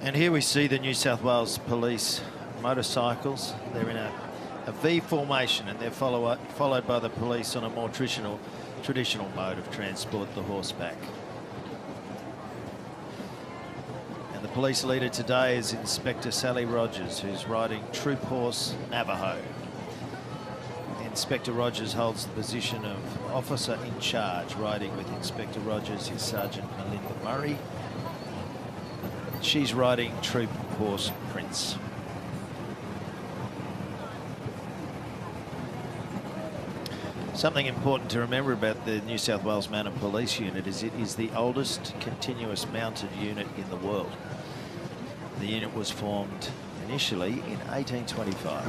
And here we see the New South Wales Police motorcycles. They're in a V formation, and they're followed by the police on a more traditional mode of transport, the horseback. And the police leader today is Inspector Sally Rogers, who's riding Troop Horse Navajo. Inspector Rogers holds the position of officer in charge. Riding with Inspector Rogers is Sergeant Melinda Murray. She's riding Troop Horse Prince. Something important to remember about the New South Wales Mounted Police Unit is it is the oldest continuous mounted unit in the world. The unit was formed initially in 1825.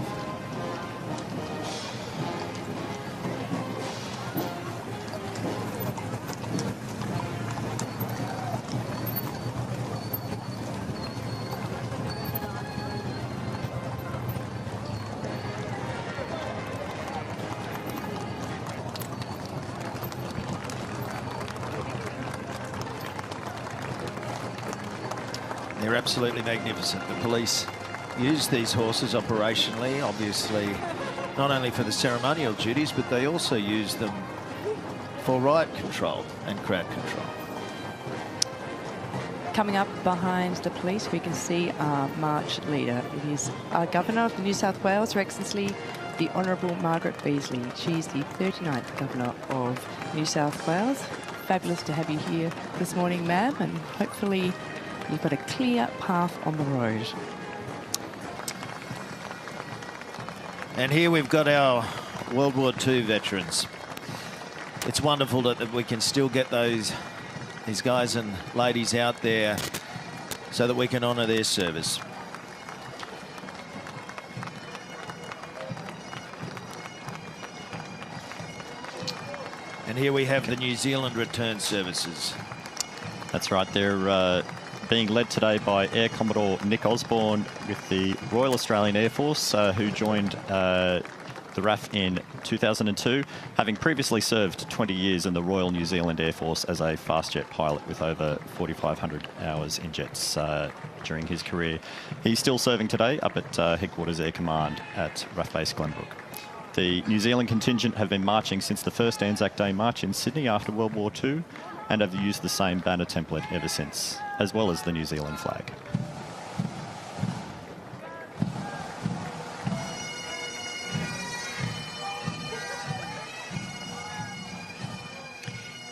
They're absolutely magnificent. The police use these horses operationally, obviously, not only for the ceremonial duties, but they also use them for riot control and crowd control. Coming up behind the police, we can see our march leader. It is our Governor of New South Wales, Her Excellency, the Honourable Margaret Beazley. She's the 39th Governor of New South Wales. Fabulous to have you here this morning, ma'am, and hopefully you've got a clear path on the road. And here we've got our World War II veterans. It's wonderful that we can still get these guys and ladies out there so that we can honour their service. And here we have the New Zealand Return Services. That's right, they're being led today by Air Commodore Nick Osborne with the Royal Australian Air Force, who joined the RAF in 2002, having previously served 20 years in the Royal New Zealand Air Force as a fast jet pilot with over 4,500 hours in jets during his career. He's still serving today up at Headquarters Air Command at RAF Base Glenbrook. The New Zealand contingent have been marching since the first ANZAC Day march in Sydney after World War II, and have used the same banner template ever since, as well as the New Zealand flag.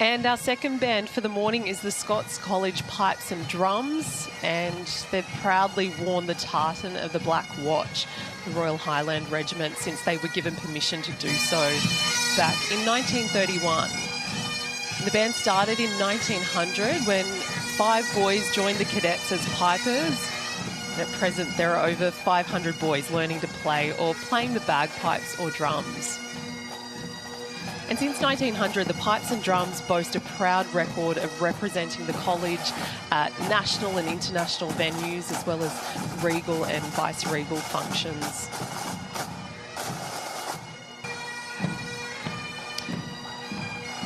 And our second band for the morning is the Scots College Pipes and Drums, and they've proudly worn the tartan of the Black Watch, the Royal Highland Regiment, since they were given permission to do so back in 1931. The band started in 1900 when 5 boys joined the cadets as pipers. And at present, there are over 500 boys learning to play or playing the bagpipes or drums. And since 1900, the pipes and drums boast a proud record of representing the college at national and international venues, as well as regal and vice-regal functions.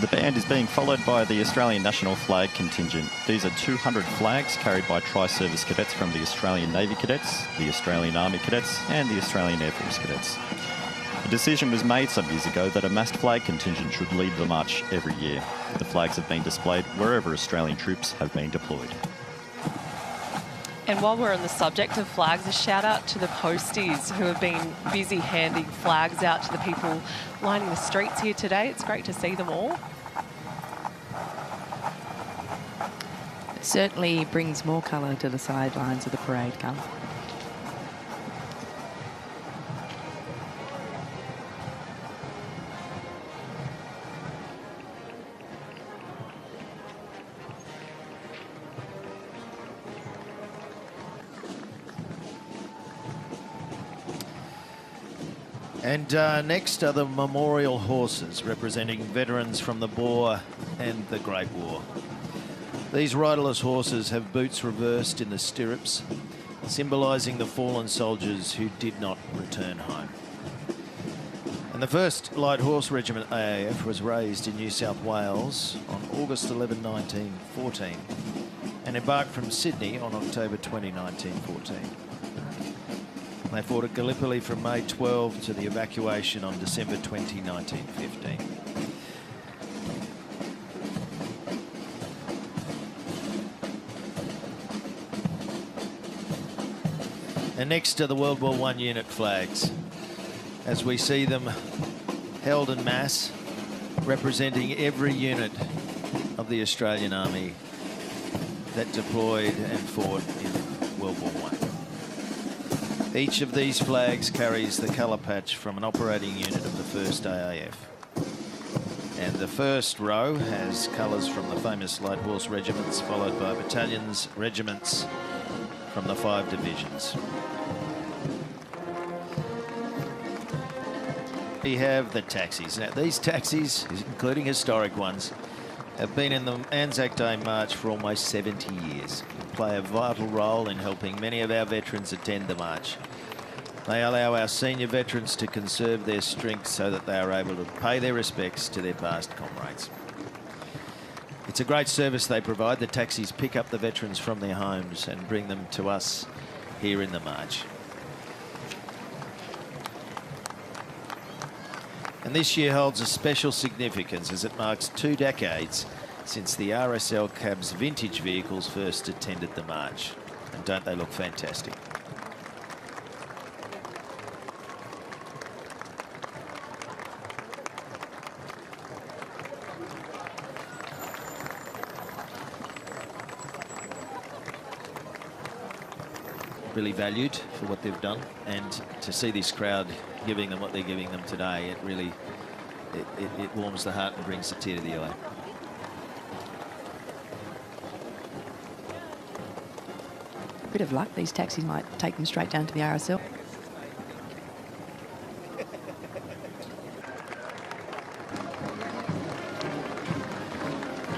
The band is being followed by the Australian National Flag contingent. These are 200 flags carried by tri-service cadets from the Australian Navy Cadets, the Australian Army Cadets and the Australian Air Force Cadets. A decision was made some years ago that a massed flag contingent should lead the march every year. The flags have been displayed wherever Australian troops have been deployed. And while we're on the subject of flags, a shout out to the posties who have been busy handing flags out to the people lining the streets here today. It's great to see them all. It certainly brings more colour to the sidelines of the parade, Carl. And next are the memorial horses representing veterans from the Boer and the Great War. These riderless horses have boots reversed in the stirrups, symbolising the fallen soldiers who did not return home. And the 1st Light Horse Regiment AAF was raised in New South Wales on August 11, 1914, and embarked from Sydney on October 20, 1914. They fought at Gallipoli from May 12 to the evacuation on December 20, 1915. And next are the World War I unit flags, as we see them held en masse, representing every unit of the Australian Army that deployed and fought in World War I. Each of these flags carries the colour patch from an operating unit of the 1st AIF. And the first row has colours from the famous Light Horse regiments, followed by battalions, regiments from the 5 divisions. We have the taxis. Now, these taxis, including historic ones, have been in the ANZAC Day March for almost 70 years and play a vital role in helping many of our veterans attend the march. They allow our senior veterans to conserve their strength so that they are able to pay their respects to their past comrades. It's a great service they provide. The taxis pick up the veterans from their homes and bring them to us here in the march. And this year holds a special significance as it marks 2 decades since the RSL cab's vintage vehicles first attended the march. And don't they look fantastic? Really valued for what they've done, and to see this crowd giving them what they're giving them today, it really it warms the heart and brings a tear to the eye. Bit of luck, these taxis might take them straight down to the RSL.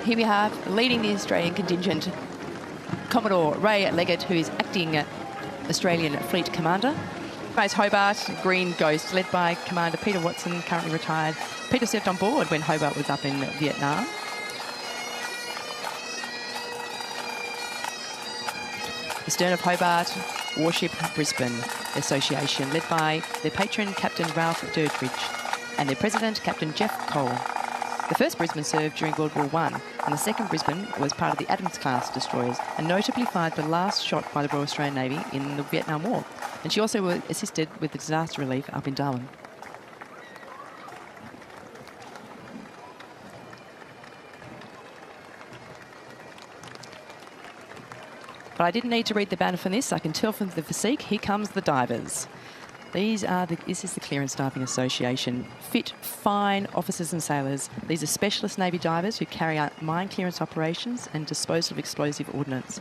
Here we have, leading the Australian contingent, Commodore Ray Leggett, who is acting Australian Fleet Commander. Base Hobart, Green Ghost, led by Commander Peter Watson, currently retired. Peter served on board when Hobart was up in Vietnam. The stern of Hobart, Warship Brisbane Association, led by their patron, Captain Ralph Dirtridge, and their president, Captain Jeff Cole. The first Brisbane served during World War I, and the second Brisbane was part of the Adams-class destroyers and notably fired the last shot by the Royal Australian Navy in the Vietnam War. And she also assisted with the disaster relief up in Darwin. But I didn't need to read the banner for this. I can tell from the physique, here comes the divers. This is the Clearance Diving Association. Fit, fine officers and sailors. These are specialist Navy divers who carry out mine clearance operations and disposal of explosive ordnance.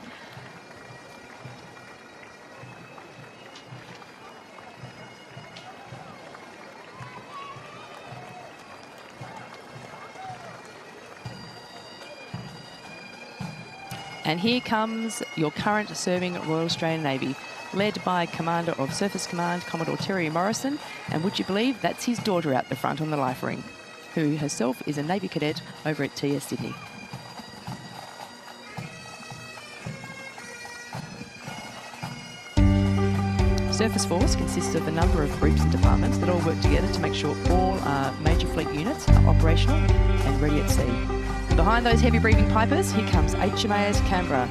And here comes your current serving Royal Australian Navy, led by Commander of Surface Command, Commodore Terry Morrison. And would you believe that's his daughter out the front on the life ring, who herself is a Navy cadet over at TS Sydney. Surface Force consists of a number of groups and departments that all work together to make sure all major fleet units are operational and ready at sea. Behind those heavy-breathing pipers, here comes HMAS Canberra.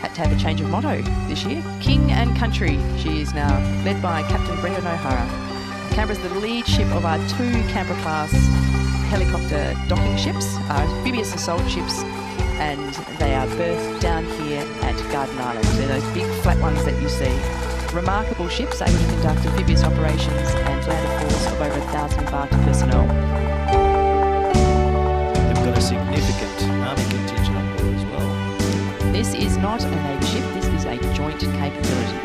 Had to have a change of motto this year. King and Country. She is now led by Captain Brendan O'Hara. Canberra's the lead ship of our 2 Canberra-class helicopter docking ships, our amphibious assault ships, and they are berthed down here at Garden Island. They're those big flat ones that you see. Remarkable ships able to conduct amphibious operations and land a force of over 1,000 embarked personnel. They've got a significant Army contingent on board as well. This is not a Navy ship, this is a joint capability.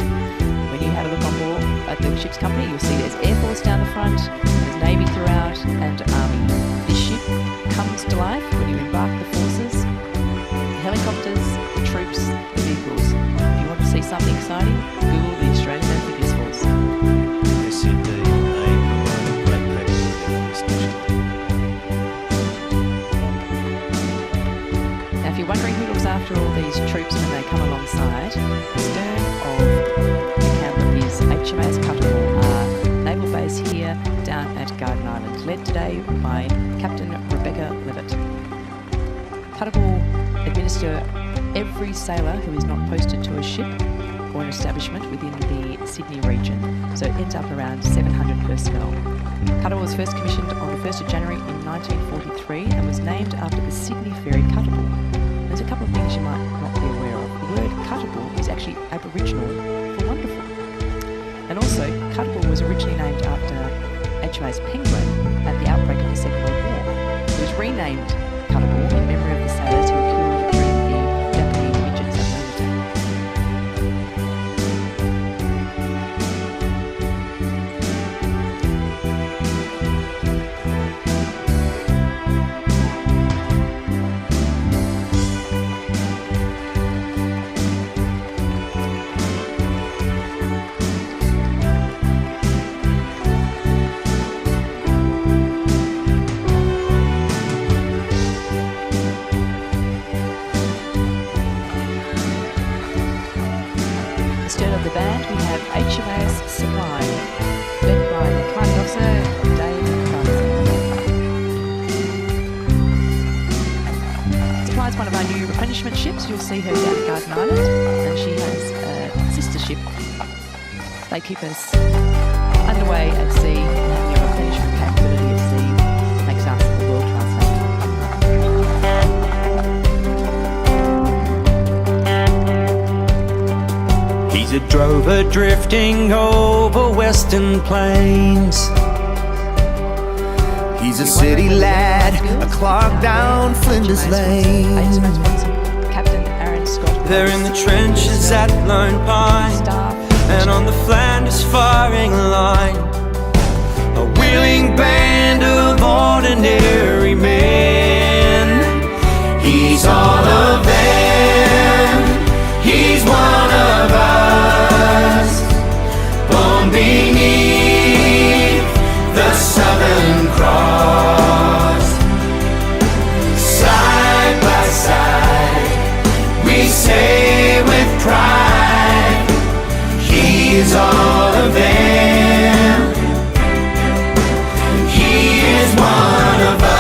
When you have a look on board at the ship's company, you'll see there's Air Force down the front, there's Navy throughout, and Army. This ship comes to life when you embark the forces, the helicopters, the troops, the vehicles. If you want to see something exciting, Google the Australian Amphibious Force. Yes, indeed. They provide a great capability on this mission. Now, if you're wondering who looks after all these troops when they come alongside. The stern of the camp is HMAS Cuttable, naval base here down at Garden Island, led today by Captain Rebecca Levitt. Cuttable administer every sailor who is not posted to a ship or an establishment within the Sydney region, so it ends up around 700 personnel. Cuttable was first commissioned on the 1st of January in 1943 and was named after the Sydney ferry Cuttable. There's a couple of things you might not be aware of. The word Cuttable is actually Aboriginal for wonderful. And also, Cuttable was originally named after HMAS Penguin at the outbreak of the Second World War. It was renamed Cuttable in memory of the sailors who were killed during the Japanese midget submarine attack. Instead of the band, we have HMAS Supply, led by the commanding officer, Dave Carson. Supply is one of our new replenishment ships. You'll see her down at Garden Island, and she has a sister ship. They keep us underway at sea, and having a replenishment capability at sea makes us a world-class navy. He's a drover drifting over western plains. He's a city lad, a clock down Flinders Lane. Captain Aaron Scott. They're in the trenches at Lone Pine and on the Flanders firing line. A willing band of ordinary men. He's all of them. He's one of us, born beneath the Southern Cross. Side by side, we say with pride, he is all of them. He is one of us.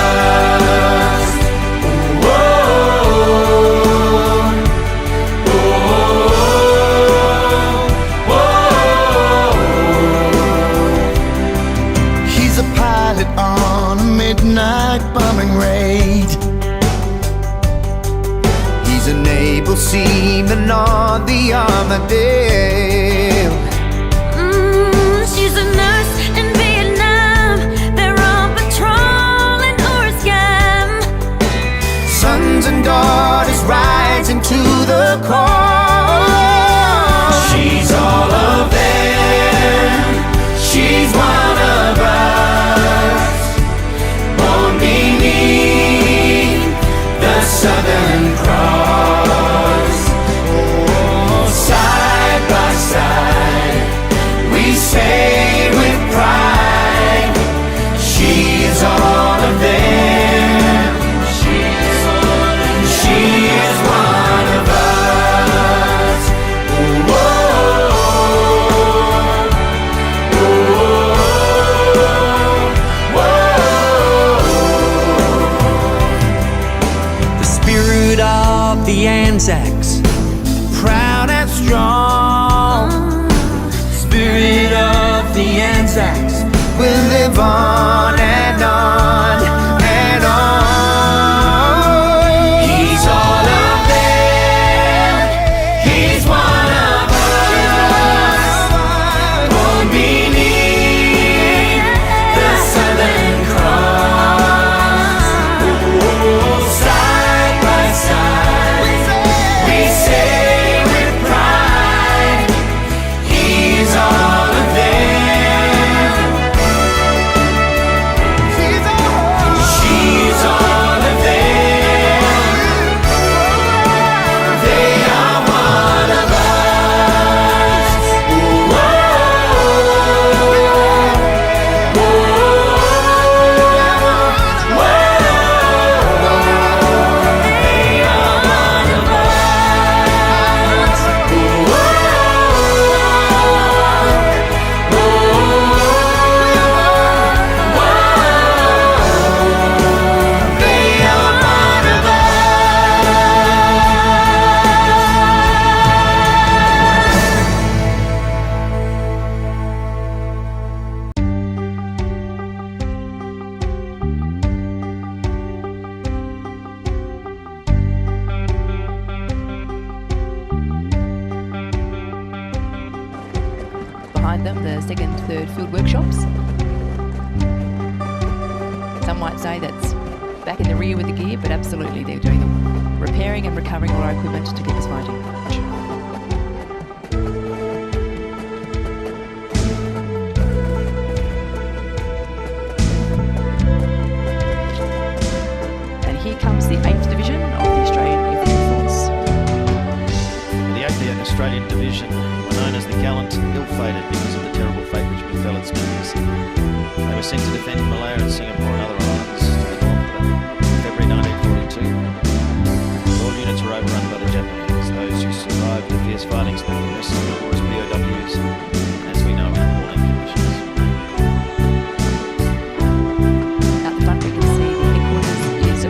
On a midnight bombing raid, he's an able seaman on the Armadale. She's a nurse in Vietnam. They're on patrol in Oriscam. Sons and daughters rising to the call. She's all of them. She's one of us, born beneath the Southern Cross. Oh, side by side, we say with pride, she is all of them. She is one of us. The ANZACs, proud and strong. Spirit of the ANZACs will live on and on and on. He's all of them. He's one of us, born beneath the Southern Cross. Oh, side by side, we say with pride, he's all of them. He's all the second, third field workshops. Some might say that's back in the rear with the gear, but absolutely they're doing the repairing and recovering all our equipment to keep us fighting. And here comes the 8th Division of the Australian Infantry Force. The 8th Australian Division were known as the gallant and ill-fated because of the terrible fate which befell its members. They were sent to defend Malaya and Singapore and other islands to the north in February 1942. All units were overrun by the Japanese. Those who survived the fierce fighting spent the rest of the war as POWs, as we know, in appalling conditions. Out the front we can see the headquarters is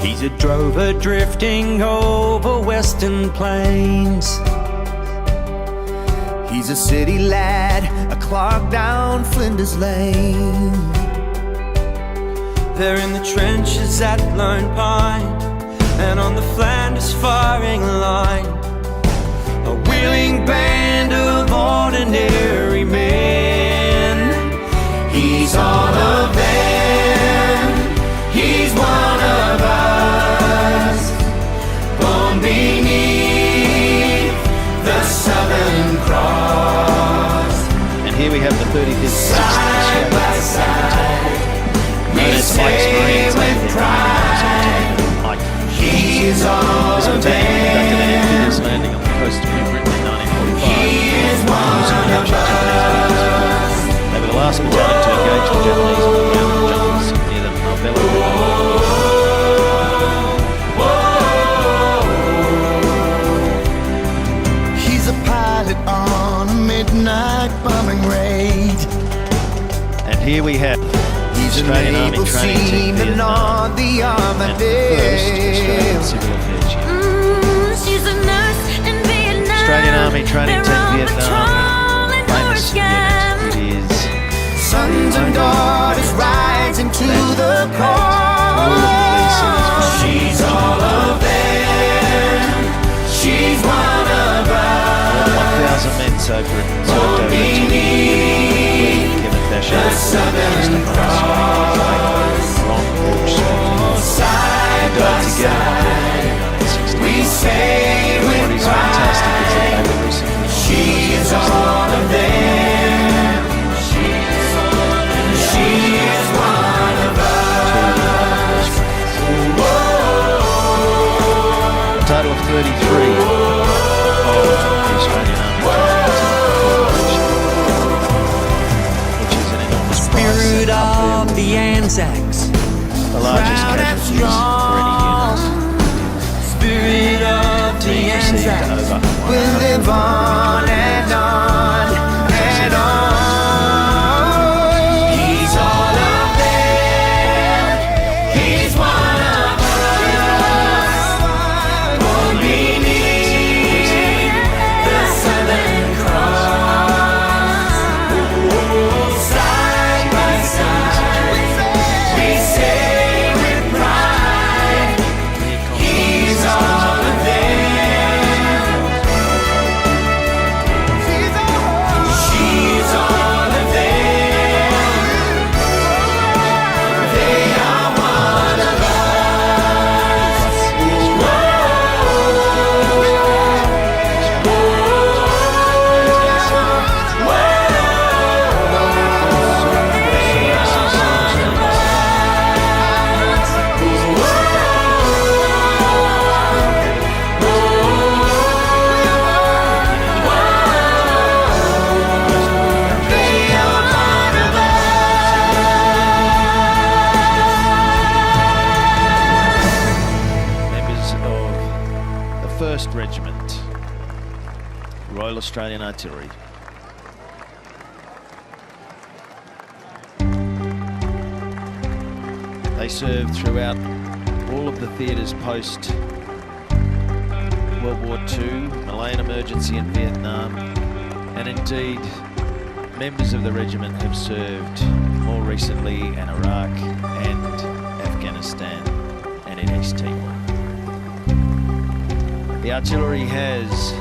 He's a drover drifting over western plains. He's a city lad, a clock down Flinders Lane. They're in the trenches at Lone Pine and on the Flanders firing line. A willing band of ordinary men. He's all of them, he's one of us, born beneath the Southern Cross. And here we have the 35th Side by side, we say with pride, he's all this of conducted an them. amphibious landing on the coast of New Britain in 1945. He is one of us. They were the last battalion to engage the Japanese on the Mount Johns near the Marbella River. He's a pilot on a midnight bombing raid. And here we have He's Australian an Army able training team seaman on the and first Australian Civil Affairs Unit. She's a nurse in Vietnam. Australian Army Training They're Team on Vietnam, patrol in famous Oregon. unit. It is Sons and daughters rising to the call. She's all of them. She's one of us. 1,000 men so for Born beneath the Southern Cross. Side by side, we say with pride, she is all of them. She is one of us. Total of 33 of the Australian Army, which is an enormous prize. Spirit of the ANZACs, The largest casualties for any unit. we'll live on and on and on. He's all of them. He's one of us. Born beneath the Southern Cross. Side by side, we say with pride, he's all of them. She's all of them. They are one of us. Members of the 1st Regiment, Royal Australian Artillery. They served throughout all of the theatres post World War II, Malayan emergency in Vietnam, and indeed members of the regiment have served more recently in Iraq and Afghanistan and in East Timor. The artillery has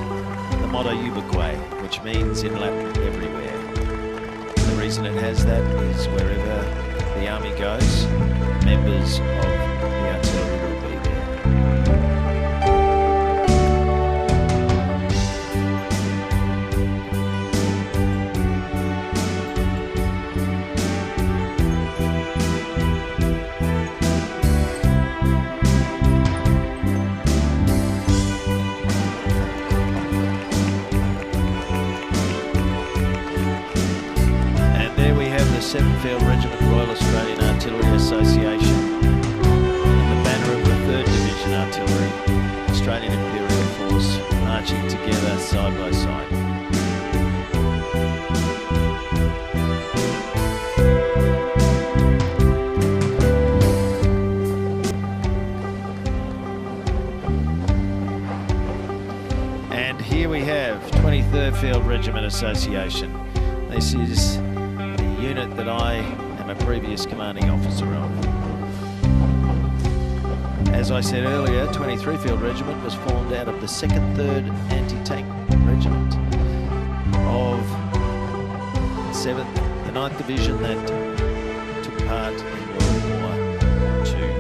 the motto Ubique, which means in Latin everywhere. The reason it has that is wherever the army goes, members of the artillery will be there. And there we have the 7th Field Regiment Royal Australian Artillery Association and the banner of the 3rd Division Artillery, Australian Imperial Force, marching together side by side. And here we have 23rd Field Regiment Association. This is the unit that I am a previous commanding officer of. As I said earlier, 23 Field Regiment was formed out of the 2nd, 3rd Anti-Tank Regiment of 7th, the 9th Division that took part in World War II.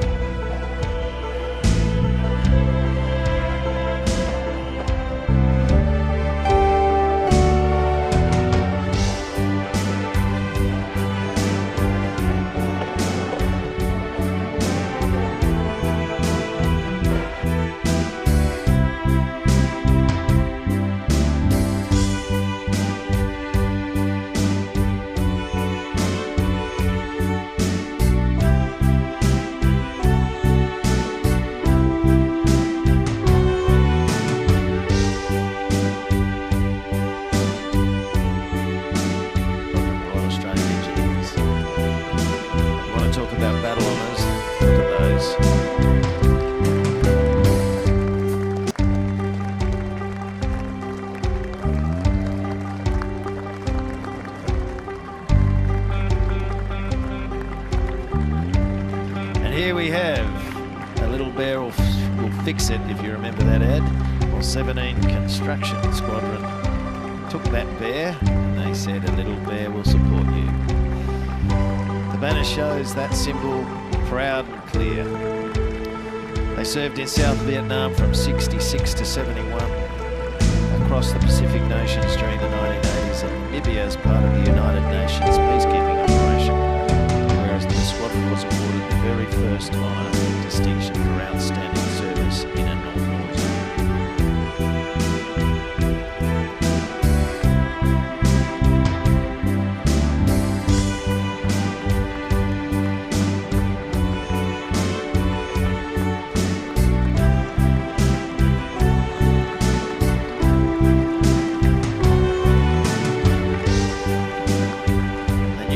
Royal Australian Engineers. You want to talk about battle honours? Look at those. And here we have a little bear will fix it, if you remember that ad. Well, 17 Construction Squadron took that bear and they said a little bear will support you. The banner shows that symbol proud and clear. They served in South Vietnam from 66 to 71, across the Pacific nations during the 1980s, and Namibia as part of the United Nations peacekeeping operation, whereas the squadron was awarded the very first honour and distinction for outstanding service in a non-war zone.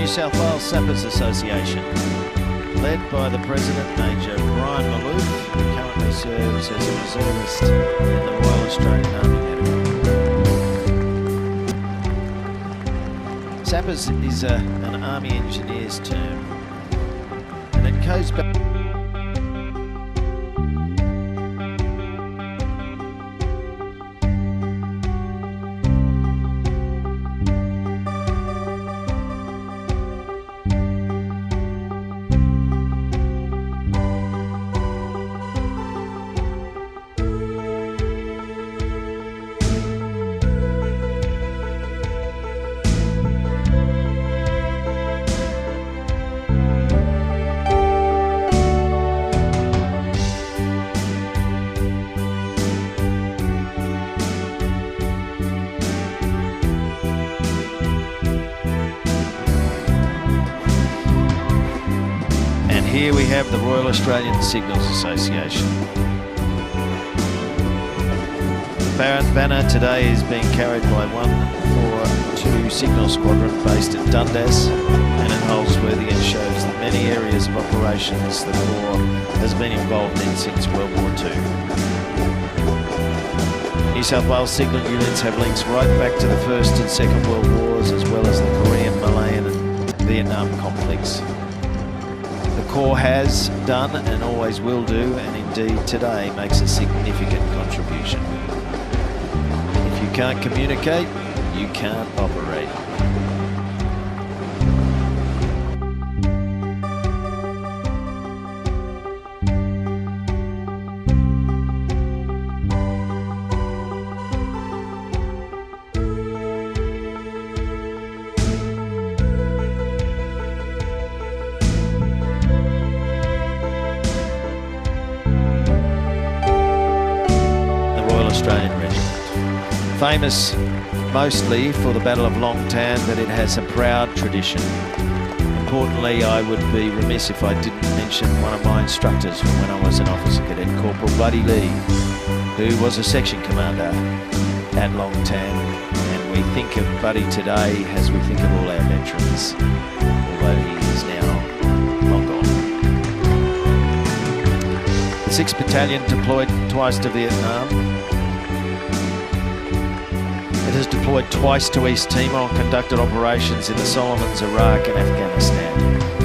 South Wales Sappers Association, led by the President, Major Brian Malouf, who currently serves as a reservist in the Royal Australian Army Medical. Sappers is an Army engineers term, and it goes back. Here we have the Royal Australian Signals Association. The banner today is being carried by 142 Signal Squadron based at Dundas and in Holsworthy, and shows the many areas of operations the Corps has been involved in since World War II. New South Wales signal units have links right back to the First and Second World Wars, as well as the Korean, Malayan and Vietnam conflicts. The Corps has done and always will do, and indeed today makes a significant contribution. If you can't communicate, you can't operate. Australian Regiment. Famous mostly for the Battle of Long Tan, but it has a proud tradition. Importantly, I would be remiss if I didn't mention one of my instructors from when I was an officer cadet, Corporal Buddy Lee, who was a section commander at Long Tan, and we think of Buddy today as we think of all our veterans, although he is now long gone. The 6th Battalion deployed twice to Vietnam. It has deployed twice to East Timor and conducted operations in the Solomons, Iraq and Afghanistan.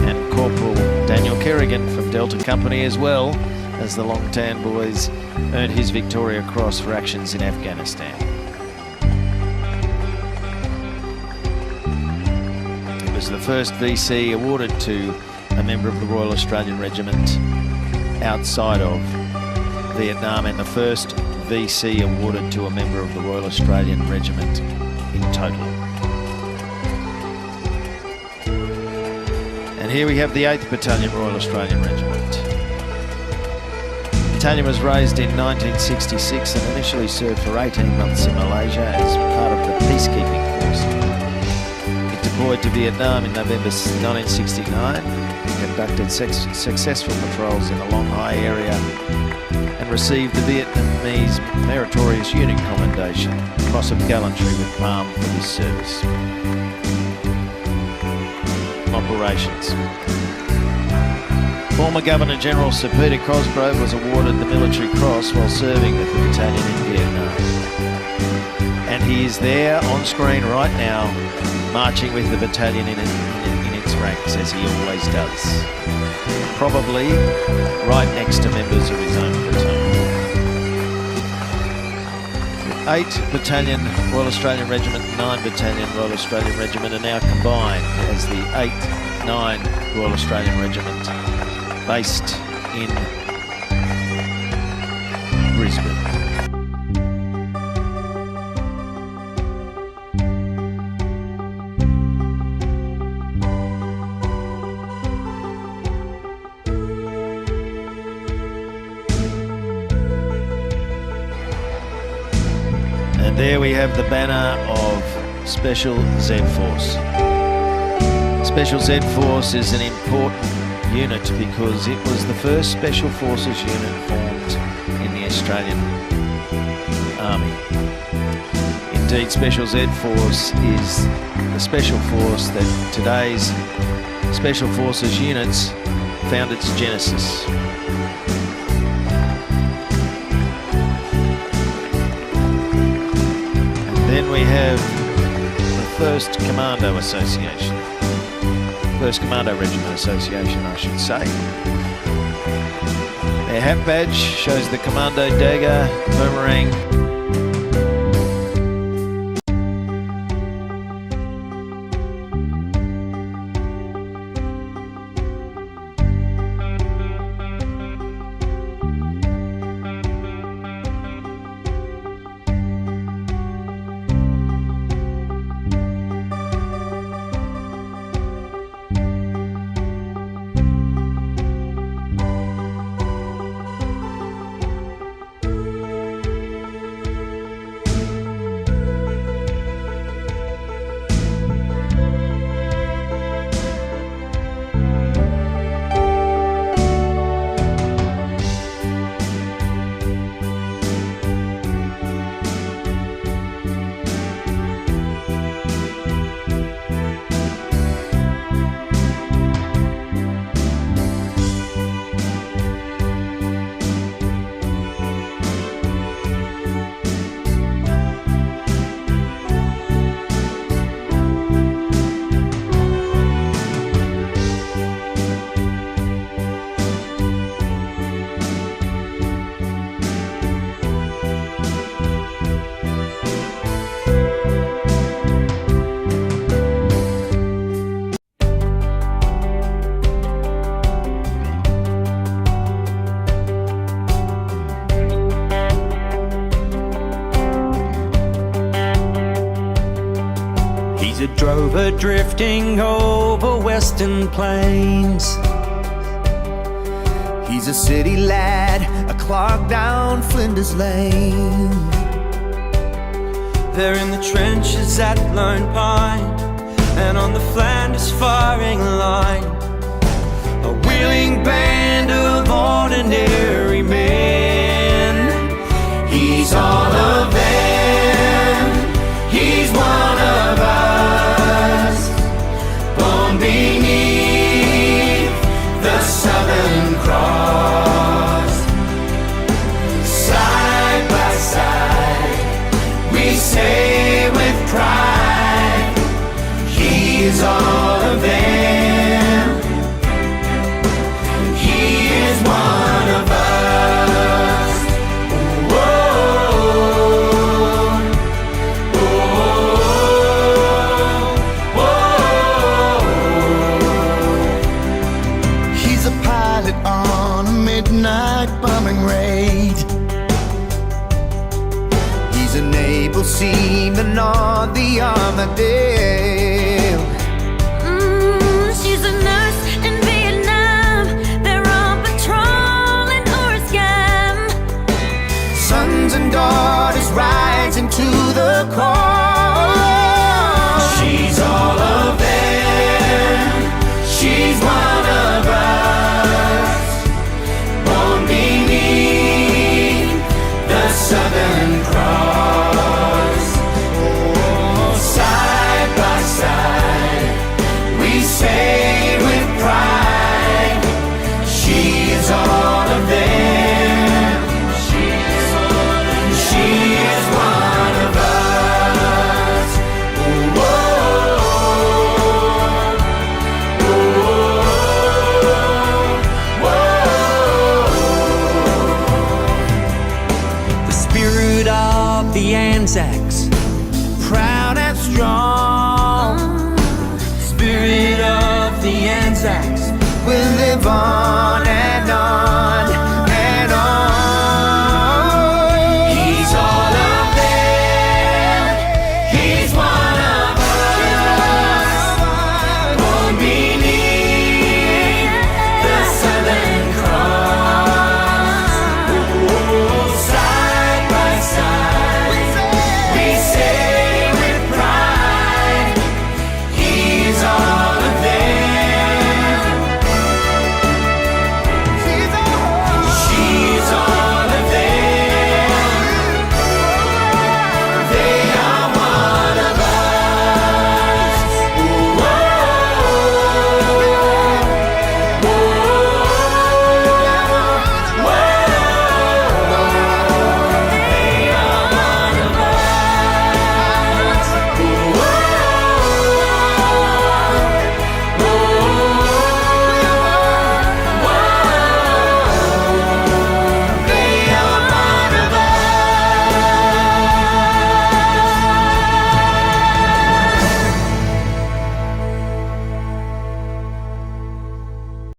And Corporal Daniel Kerrigan from Delta Company, as well as the Long Tan boys, earned his Victoria Cross for actions in Afghanistan. It was the first VC awarded to a member of the Royal Australian Regiment outside of Vietnam, and the first VC awarded to a member of the Royal Australian Regiment in total. And here we have the 8th Battalion Royal Australian Regiment. The battalion was raised in 1966 and initially served for 18 months in Malaysia as part of the peacekeeping force. It deployed to Vietnam in November 1969 and conducted successful patrols in the Long Hai area, and received the Vietnamese Meritorious Unit Commendation, Cross of Gallantry with Palm for this service. Operations. Former Governor-General Sir Peter Cosgrove was awarded the Military Cross while serving with the battalion in Vietnam. And he is there on screen right now, marching with the battalion in its ranks, as he always does. Probably right next to members of his own platoon. 8 Battalion Royal Australian Regiment, 9 Battalion Royal Australian Regiment are now combined as the 8-9 Royal Australian Regiment, based in Brisbane. And there we have the banner of Special Z Force. Special Z Force is an important unit because it was the first Special Forces unit formed in the Australian Army. In Indeed, Special Z Force is the special force that today's Special Forces units found its genesis. And then we have the 1st Commando Association. 1st Commando Regiment Association, I should say. Their hat badge shows the Commando dagger, boomerang. He's a drover drifting over western plains. He's a city lad, a clog down Flinders Lane. They're in the trenches at Lone Pine and on the Flanders firing line. A wheeling band of ordinary men. He's all of them, he's one of us, born beneath the Southern Cross. Side by side, we say with pride, he's all of them, he is one of us. Whoa, whoa, whoa. He's a pilot on a midnight bombing raid. He's an able seaman on the Armadale. She's a nurse in Vietnam. They're on patrol in Oriscam. Sons and daughters rising to the call. She's all of them, she's one of us, born beneath the Southern Cross. Oh, side by side, we say with pride, she is all of them, she is one of us. Whoa, whoa. The spirit of the ANZACs, proud and strong. Spirit of the ANZACs will live on and on and on. He's all of them, he's one of us, born beneath the Southern Cross. Oh, side by side, we say with pride, he's all of them,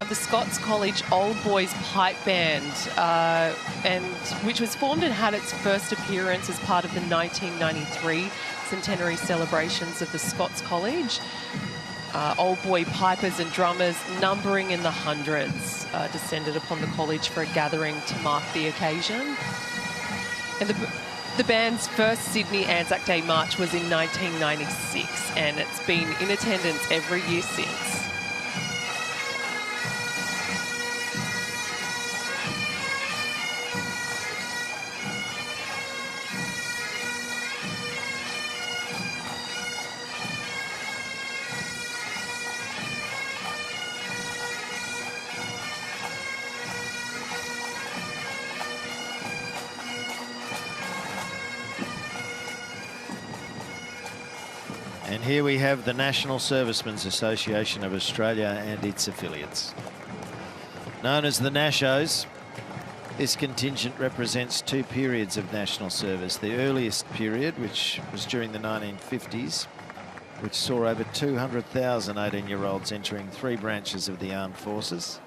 The Scots College Old Boys Pipe Band, and which was formed and had its first appearance as part of the 1993 centenary celebrations of the Scots College. Old boy pipers and drummers, numbering in the hundreds, descended upon the college for a gathering to mark the occasion. And the band's first Sydney ANZAC Day March was in 1996, and it's been in attendance every year since. And here we have the National Servicemen's Association of Australia and its affiliates. Known as the Nashos, this contingent represents two periods of national service. The earliest period, which was during the 1950s, which saw over 200,000 18-year-olds entering three branches of the armed forces.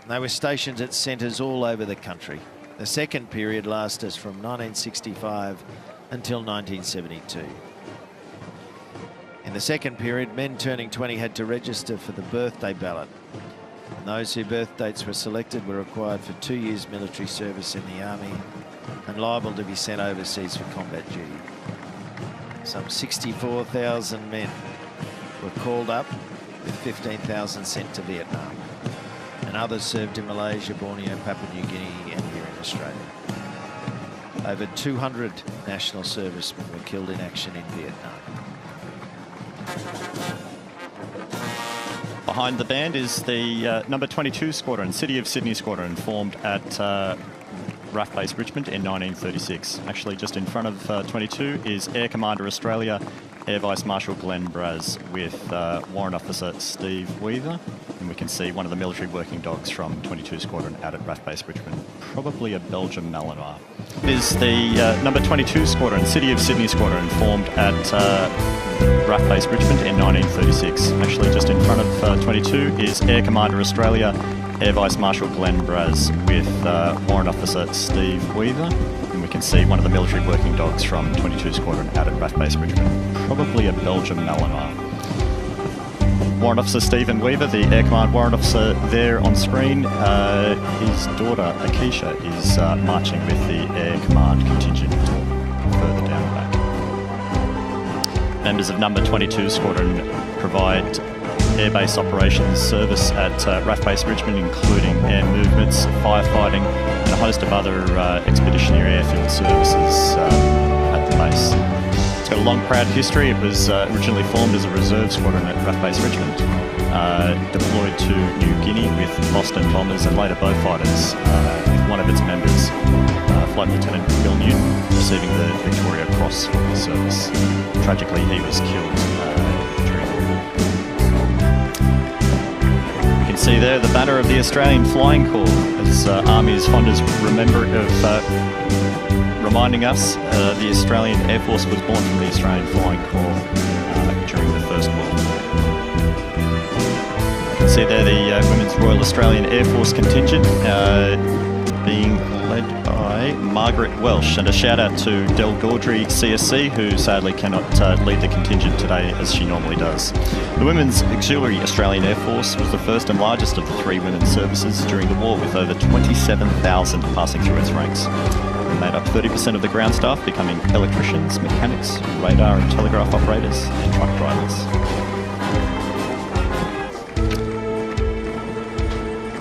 They were stationed at centres all over the country. The second period lasted from 1965 until 1972. In the second period, men turning 20 had to register for the birthday ballot. And those whose birth dates were selected were required for 2 years military service in the army and liable to be sent overseas for combat duty. Some 64,000 men were called up, with 15,000 sent to Vietnam. And others served in Malaysia, Borneo, Papua New Guinea and here in Australia. Over 200 national servicemen were killed in action in Vietnam. Behind the band is the number 22 Squadron, City of Sydney Squadron, formed at RAF Base Richmond in 1936. Actually, just in front of 22 is Air Commander Australia, Air Vice Marshal Glenn Braz, with Warrant Officer Steve Weaver. And we can see one of the military working dogs from 22 Squadron out at RAF Base Richmond, probably a Belgian Malinois. It is the number 22 Squadron, City of Sydney Squadron, formed at RAF Base Richmond in 1936. Actually, just in front of 22 is Air Commander Australia, Air Vice Marshal Glenn Braz, with Warrant Officer Steve Weaver. And we can see one of the military working dogs from 22 Squadron out at RAF Base Richmond, probably a Belgian Malinois. Warrant Officer Stephen Weaver, the Air Command Warrant Officer there on screen. His daughter Akeisha is marching with the Air Command contingent further down the back. Members of number 22 Squadron provide airbase operations service at RAF Base Richmond, including air movements, firefighting and a host of other expeditionary airfield services at the base. It's got a long, proud history. It was originally formed as a reserve squadron at RAF Base Richmond, deployed to New Guinea with Boston bombers and later Beaufighters, with one of its members, Flight Lieutenant Bill Newton, receiving the Victoria Cross for his service. Tragically, he was killed during the war. You can see there the banner of the Australian Flying Corps, as Army is fond as reminding us the Australian Air Force was born from the Australian Flying Corps during the First World War. You can see there the Women's Royal Australian Air Force contingent being led by Margaret Welsh, and a shout out to Del Gaudry CSC, who sadly cannot lead the contingent today as she normally does. The Women's Auxiliary Australian Air Force was the first and largest of the three women's services during the war, with over 27,000 passing through its ranks. It made up 30% of the ground staff, becoming electricians, mechanics, radar and telegraph operators and truck drivers.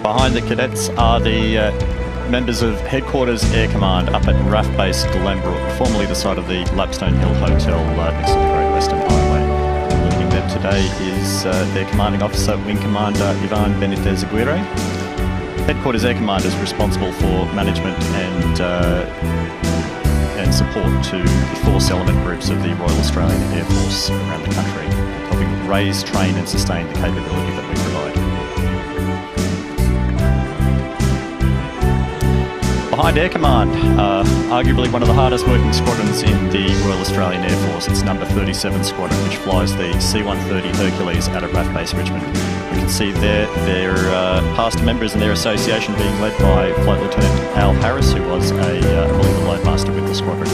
Behind the cadets are the members of Headquarters Air Command up at RAF Base Glenbrook, formerly the site of the Lapstone Hill Hotel next to the Great Western Highway. Leading them today is their commanding officer, Wing Commander Ivan Benitez Aguirre. Headquarters Air Command is responsible for management and support to the force element groups of the Royal Australian Air Force around the country, helping raise, train and sustain the capability that we provide. behind Air Command, arguably one of the hardest working squadrons in the Royal Australian Air Force. It's number 37 Squadron, which flies the C-130 Hercules out of RAF Base Richmond. We can see their past members and their association being led by Flight Lieutenant Al Harris, who was a loadmaster with the squadron,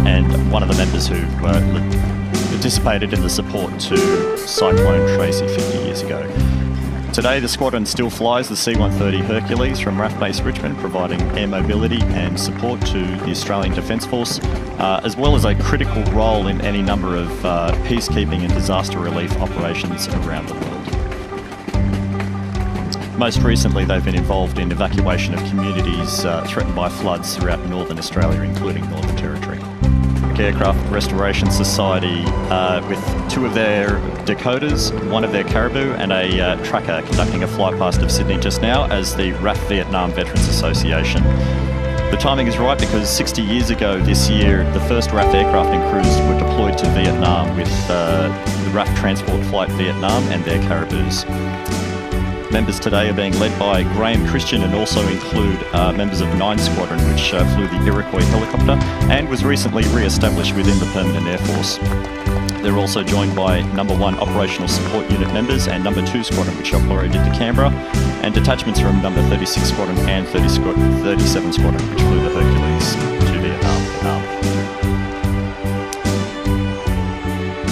and one of the members who participated in the support to Cyclone Tracy 50 years ago. Today, the squadron still flies the C-130 Hercules from RAF Base Richmond, providing air mobility and support to the Australian Defence Force, as well as a critical role in any number of peacekeeping and disaster relief operations around the world. Most recently, they've been involved in evacuation of communities threatened by floods throughout Northern Australia, including Northern Territory. Aircraft Restoration Society with 2 of their Dakotas, 1 of their Caribou, and a tracker conducting a flypast of Sydney just now as the RAF Vietnam Veterans Association. The timing is right because 60 years ago this year, the first RAF aircraft and crews were deployed to Vietnam with the RAF Transport Flight Vietnam and their Caribous. Members today are being led by Graham Christian and also include members of 9 Squadron, which flew the Iroquois helicopter and was recently re-established within the Permanent Air Force. They're also joined by number 1 Operational Support Unit members and number 2 Squadron, which operated to Canberra, and detachments from number 36 Squadron and 37 Squadron, which flew the Hercules to Vietnam.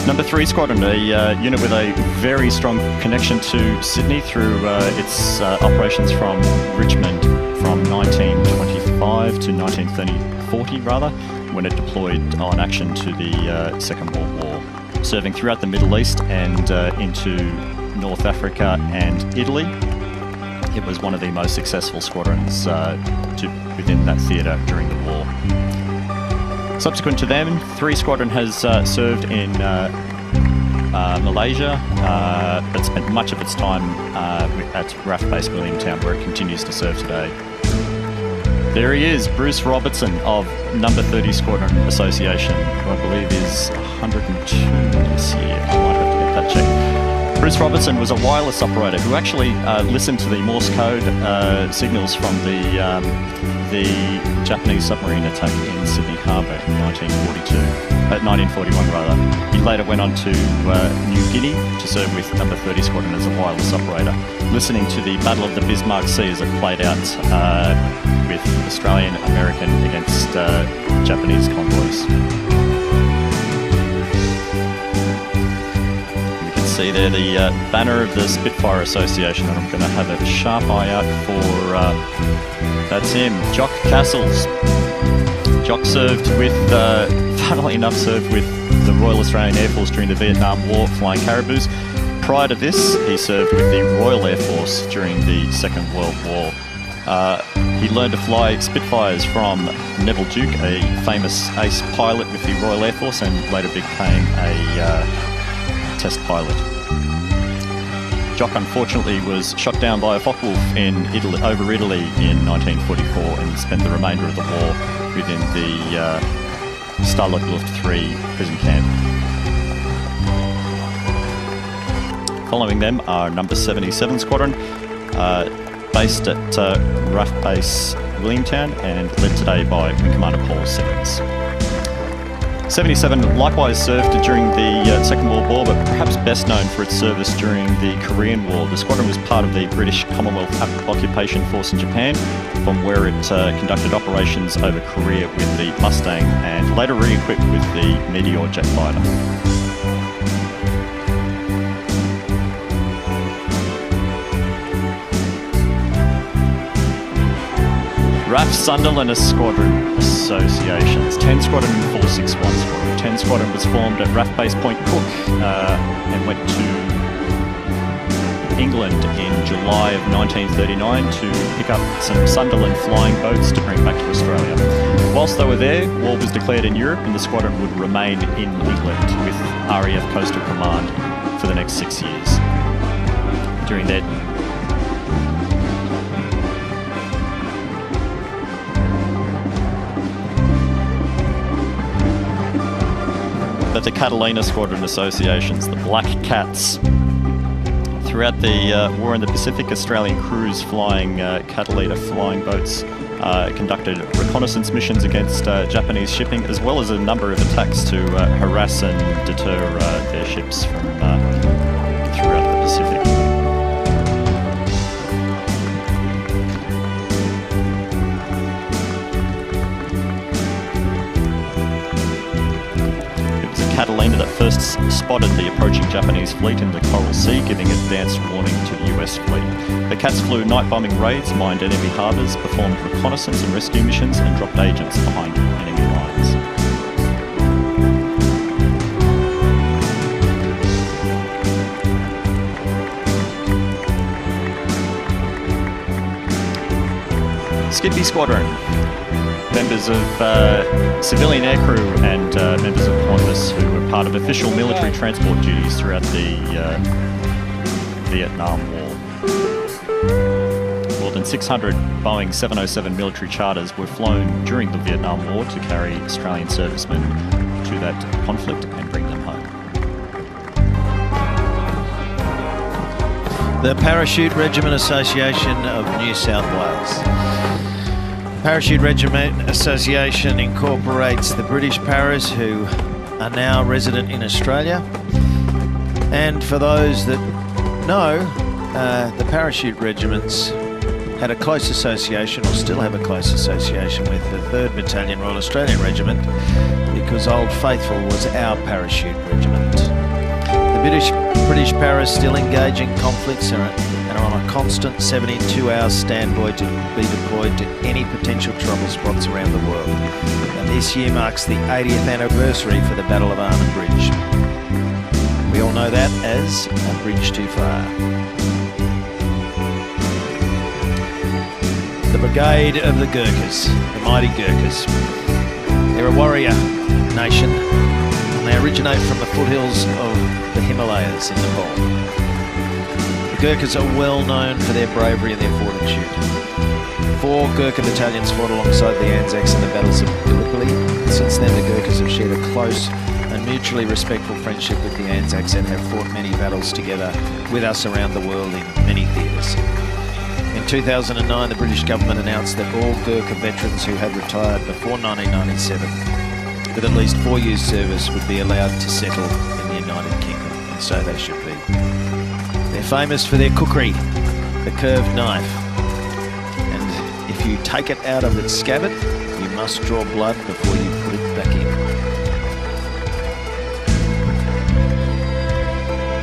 Number 3 Squadron, a unit with a very strong connection to Sydney through its operations from Richmond from 1925 to 1940 rather, when it deployed on action to the Second World War, serving throughout the Middle East and into North Africa and Italy. It was one of the most successful squadrons within that theatre during the war. Subsequent to them, 3 Squadron has served in Malaysia, but spent much of its time at RAF Base Williamtown, where it continues to serve today. There he is, Bruce Robertson of number 30 Squadron Association, who I believe is 102 this year. I might have to get that checked. Bruce Robertson was a wireless operator who actually listened to the Morse code signals from the Japanese submarine attack in Sydney Harbour in 1941 rather. He later went on to New Guinea to serve with number 30 Squadron as a wireless operator, listening to the Battle of the Bismarck Sea as it played out with Australian, American against Japanese convoys. See there the banner of the Spitfire Association, and I'm going to have a sharp eye out for, that's him, Jock Castles. Jock served with, funnily enough, served with the Royal Australian Air Force during the Vietnam War, flying Caribous. Prior to this, he served with the Royal Air Force during the Second World War. He learned to fly Spitfires from Neville Duke, a famous ace pilot with the Royal Air Force, and later became a test pilot. Jock unfortunately was shot down by a Focke-Wulf over Italy in 1944 and spent the remainder of the war within the Stalag Luft 3 prison camp. Following them are number 77 Squadron, based at RAF Base Williamtown and led today by Wing Commander Paul Simmons. 77 likewise served during the Second World War, but perhaps best known for its service during the Korean War. The squadron was part of the British Commonwealth Occupation Force in Japan, from where it conducted operations over Korea with the Mustang and later re-equipped with the Meteor jet fighter. RAF Sunderland Squadron Associations. 10 Squadron and 461 Squadron. 10 Squadron was formed at RAF Base Point Cook and went to England in July of 1939 to pick up some Sunderland flying boats to bring back to Australia. Whilst they were there, war was declared in Europe and the squadron would remain in England with RAF Coastal Command for the next 6 years. During their the Catalina Squadron Associations, the Black Cats. Throughout the war in the Pacific, Australian crews flying Catalina flying boats conducted reconnaissance missions against Japanese shipping, as well as a number of attacks to harass and deter their ships from throughout the Pacific. Catalina that first spotted the approaching Japanese fleet in the Coral Sea, giving advanced warning to the US fleet. The Cats flew night bombing raids, mined enemy harbours, performed reconnaissance and rescue missions, and dropped agents behind enemy lines. Skippy Squadron. Members of civilian aircrew and members of Qantas who were part of official military transport duties throughout the Vietnam War. More than 600 Boeing 707 military charters were flown during the Vietnam War to carry Australian servicemen to that conflict and bring them home. The Parachute Regiment Association of New South Wales. Parachute Regiment Association incorporates the British Paras who are now resident in Australia. And for those that know, the Parachute Regiments had a close association, or still have a close association, with the 3rd Battalion Royal Australian Regiment, because Old Faithful was our Parachute Regiment. The British Paras still engage in conflicts and are on a constant 72-hour standby to be deployed to any potential trouble spots around the world. And this year marks the 80th anniversary for the Battle of Arnhem Bridge. We all know that as a bridge too far. The Brigade of the Gurkhas, the mighty Gurkhas. They're a warrior nation, and they originate from the foothills of the Himalayas in Nepal. The Gurkhas are well known for their bravery and their fortitude. 4 Gurkha battalions fought alongside the ANZACs in the battles of Gallipoli. Since then, the Gurkhas have shared a close and mutually respectful friendship with the ANZACs and have fought many battles together with us around the world in many theatres. In 2009, the British government announced that all Gurkha veterans who had retired before 1997 with at least 4 years' service would be allowed to settle in the United Kingdom, and so they should be. They're famous for their cookery, the curved knife. And if you take it out of its scabbard, you must draw blood before you put it back in.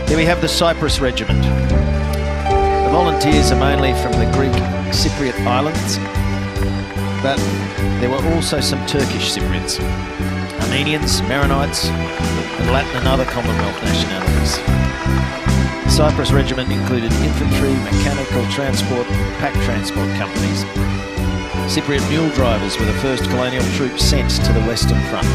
Here we have the Cyprus Regiment. The volunteers are mainly from the Greek Cypriot Islands, but there were also some Turkish Cypriots, Armenians, Maronites, and Latin and other Commonwealth nationalities. The Cyprus Regiment included infantry, mechanical transport, and pack transport companies. Cypriot mule drivers were the first colonial troops sent to the Western Front.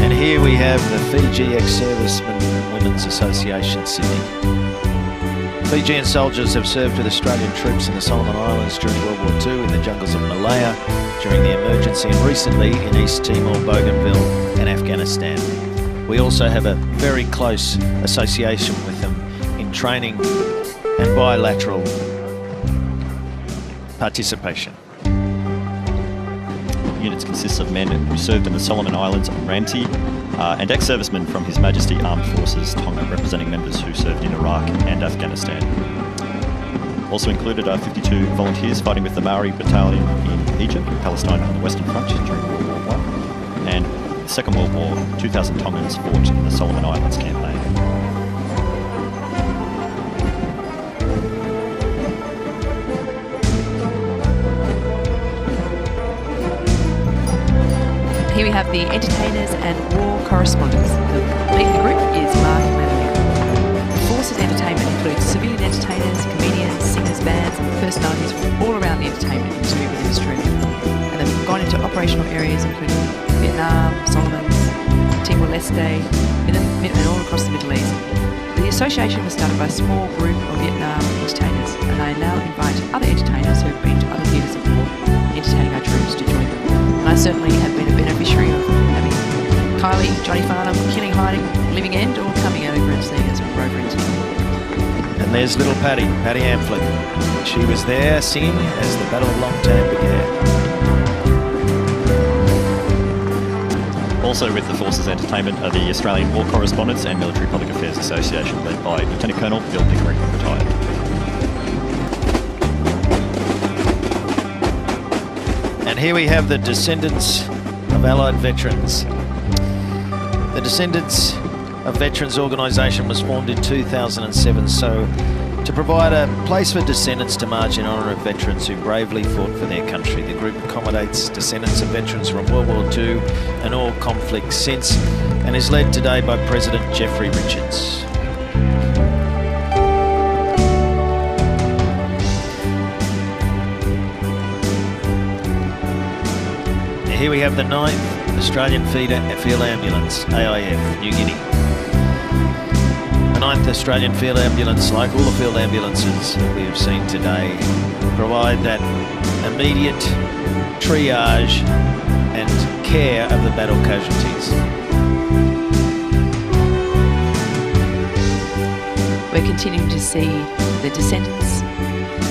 And here we have the Fiji Ex-Servicemen and Women's Association, Sydney. Fijian soldiers have served with Australian troops in the Solomon Islands during World War II, in the jungles of Malaya during the emergency, and recently in East Timor, Bougainville and Afghanistan. We also have a very close association with them in training and bilateral participation. Units consist of men who served in the Solomon Islands, Ranti, and ex-servicemen from His Majesty Armed Forces, Tonga, representing members who served in Iraq and Afghanistan. Also included are 52 volunteers fighting with the Maori Battalion in Egypt, Palestine on the Western Front during World War I, and the Second World War, 2,000 Tongans fought in the Solomon Islands campaign. Here we have the entertainers and war correspondents. The lead of the group is Mark Manley. The Forces entertainment includes civilian entertainers, comedians, singers, bands, and personalities from all around the entertainment industry. And they've gone into operational areas including Vietnam, Solomons, Timor-Leste, and all across the Middle East. The association was started by a small group of Vietnam entertainers, and they now invite other entertainers who have been to other theatres of war entertaining our troops to join them. And I certainly have been a beneficiary of having Kylie, Johnny Farnham, Killing, Hiding, Living End, all coming over and seeing us from Rover and Tim. And there's little Paddy Amphlett. She was there singing as the Battle of Longtan began. Also with the Forces Entertainment are the Australian War Correspondents and Military Public Affairs Association, led by Lieutenant Colonel Bill Pickering, retired. And here we have the descendants of Allied veterans. The Descendants of Veterans organisation was formed in 2007, so to provide a place for descendants to march in honour of veterans who bravely fought for their country. The group accommodates descendants of veterans from World War II and all conflicts since, and is led today by President Jeffrey Richards. Here we have the 9th Australian Field Ambulance, AIF, New Guinea. The 9th Australian Field Ambulance, like all the field ambulances that we have seen today, provide that immediate triage and care of the battle casualties. We're continuing to see the descendants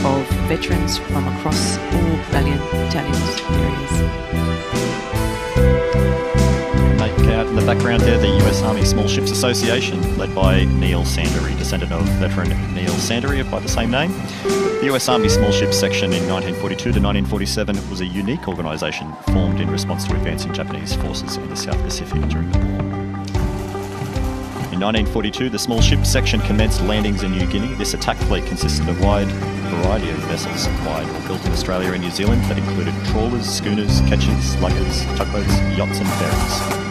of veterans from across all battalions areas. Out in the background there, the US Army Small Ships Association, led by Neil Sandery, descendant of veteran Neil Sandery by the same name. The US Army Small Ships Section in 1942 to 1947 was a unique organisation formed in response to advancing Japanese forces in the South Pacific during the war. In 1942, the Small Ships Section commenced landings in New Guinea. This attack fleet consisted of a wide variety of vessels supplied or built in Australia and New Zealand that included trawlers, schooners, ketches, luggers, tugboats, yachts and ferries.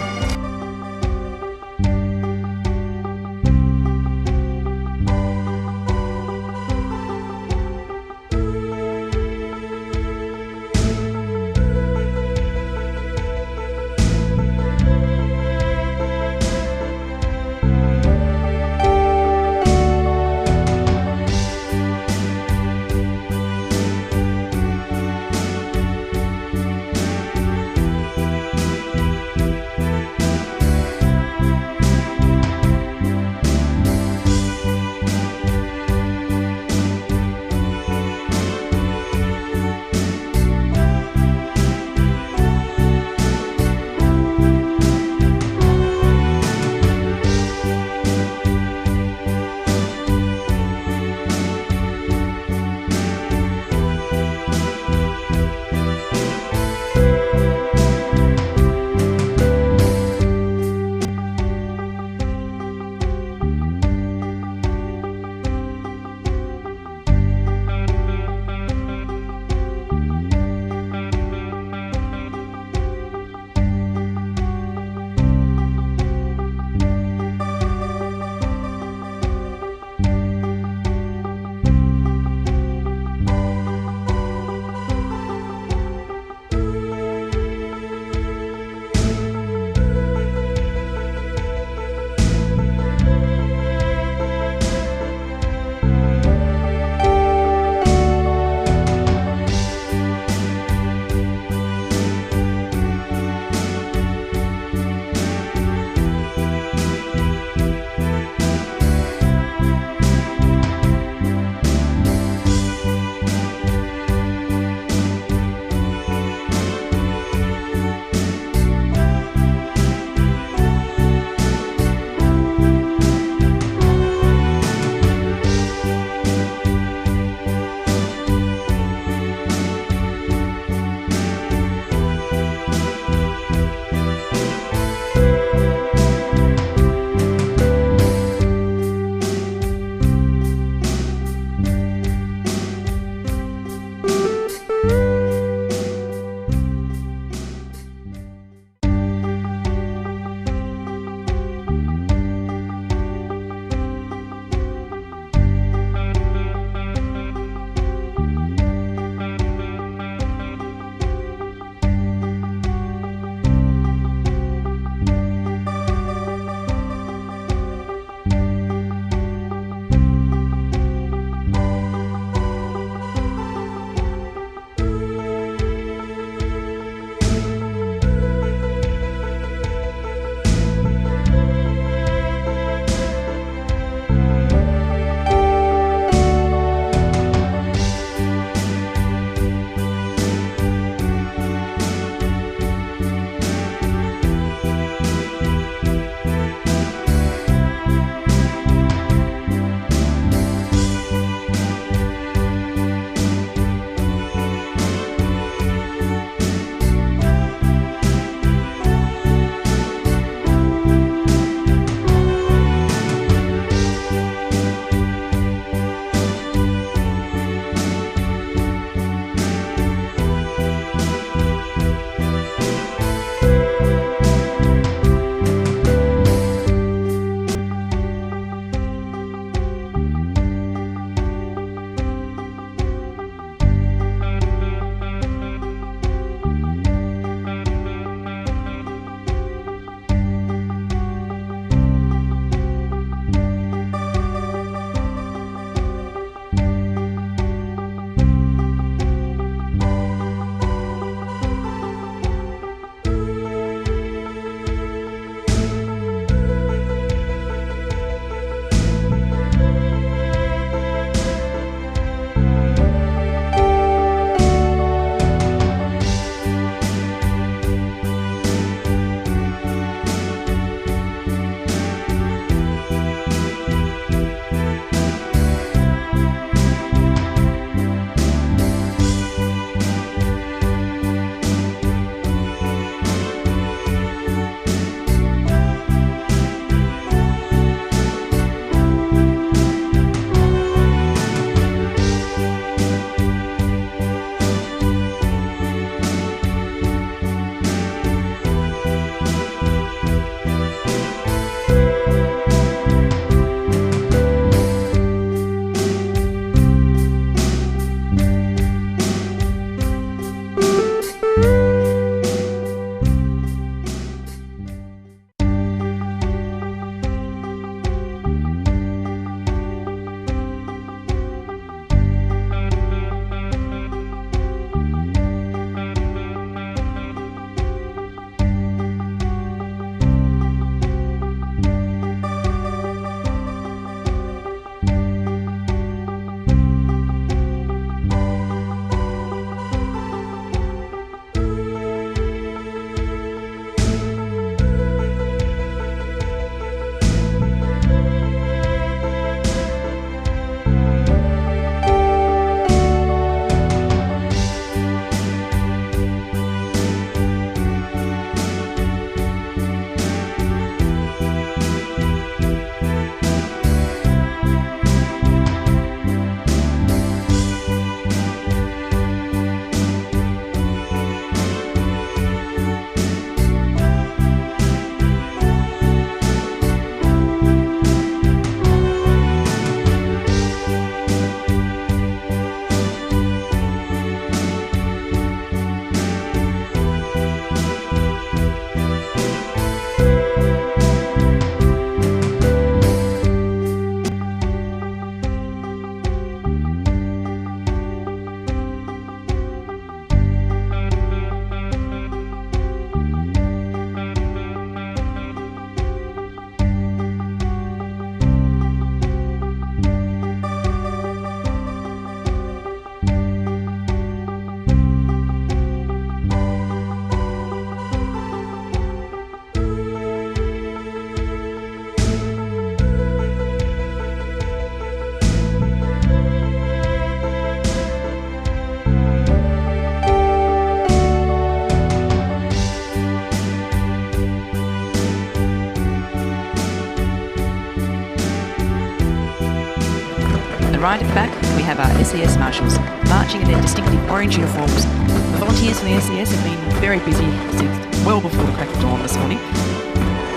right at the back, we have our SES marshals marching in their distinctive orange uniforms. The volunteers from the SES have been very busy since well before the crack of dawn this morning.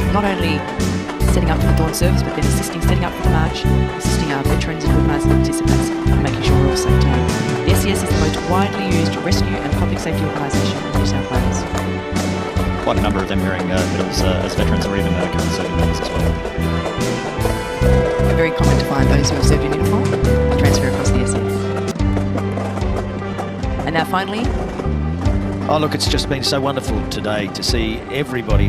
Not only setting up for the dawn service, but then assisting setting up for the march, assisting our veterans and organising participants, and making sure we're all safe today. The SES is the most widely used rescue and public safety organisation in New South Wales. Quite a number of them wearing medals as veterans or even current serving medals as well. Very common to find those who have served in uniform transfer across the SES. And now finally, Oh, look, it's just been so wonderful today to see everybody